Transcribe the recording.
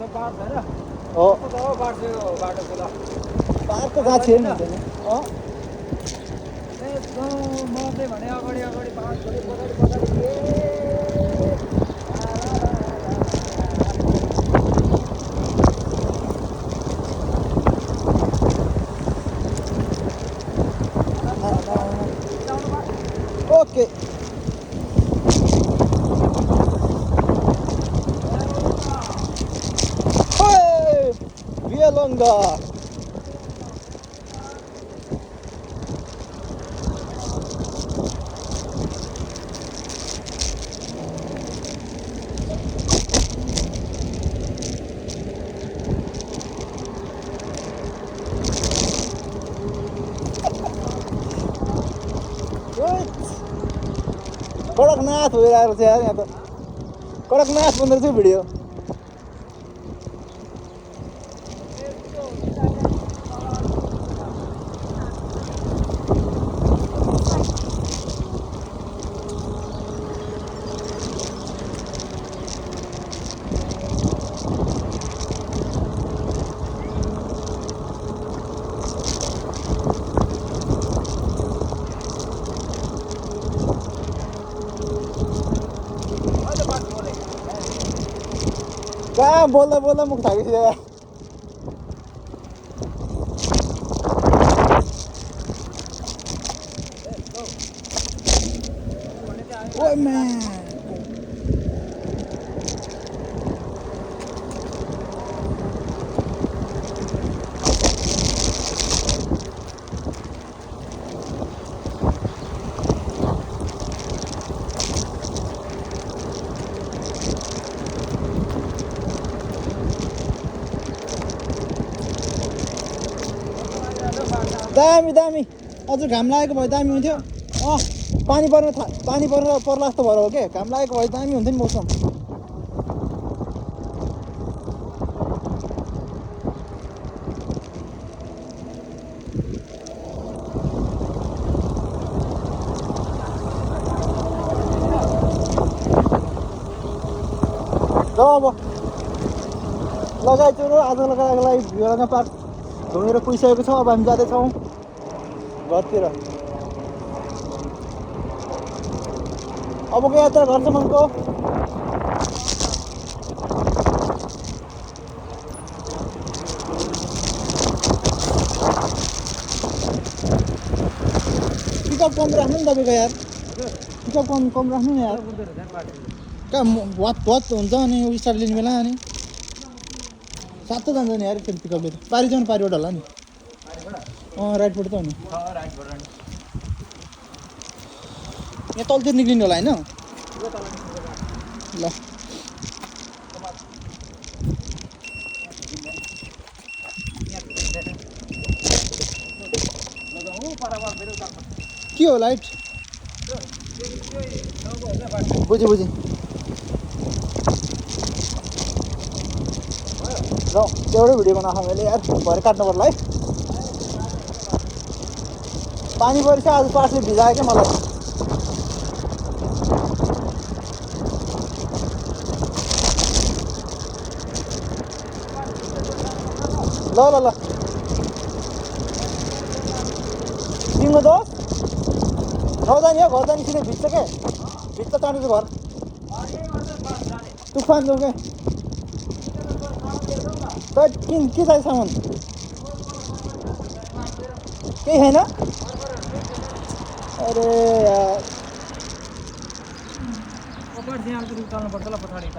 हो पार्कको कहाँ छैन म चाहिँ भने अगाडि अगाडि बाँस ओके Vialonga कडकनाथ भइरहेको छ यार यहाँ त कडकनाथ बन्दै छ भिडियो कहाँ बोल्दा बोल्दा मुख थाकिसक्यो यार ओए म्यान दामी दामी अझ घाम लागेको भए दामी हुन्थ्यो पानी पर्ला जस्तो भएर हो के घाम लागेको भए दामी हुन्थ्यो नि मौसम ल अब लगाइचुरो आज लगाएको लागि भिडियोमा पार्क घुमेर पुगिसकेको छौँ अब हामी जाँदैछौँ घरतिर अबको यात्रा घरसम्मको पिकअप कम राख्नु नि तपाईँको यार पिकअप कम राख्नु नि यार कहाँ भत हुन्छ अनि स्टार्ट लिने बेला अनि सातो जान्छ नि यार फेरि पिकअपले त पारि जाउँ पारिबाट होला नि राइटबाट त नि यहाँ तलतिर निक्लिनु होला होइन ल के हो लाइट बुझेँ ल एउटै भिडियो बनाएको मैले यार भरे काट्नु पर्ला है पानी परिछ आज पासले भिजायो क्या मलाई ल ल ल तिम्रो दोस्त नजाने हो घर जाने सिधै भिज्छ क्या भिज्छ जानु घर तुफान जाउँ क्या के चाहिन्छ सामान केही छैन अरे यार उताल्नुपर्छ ल पछाडि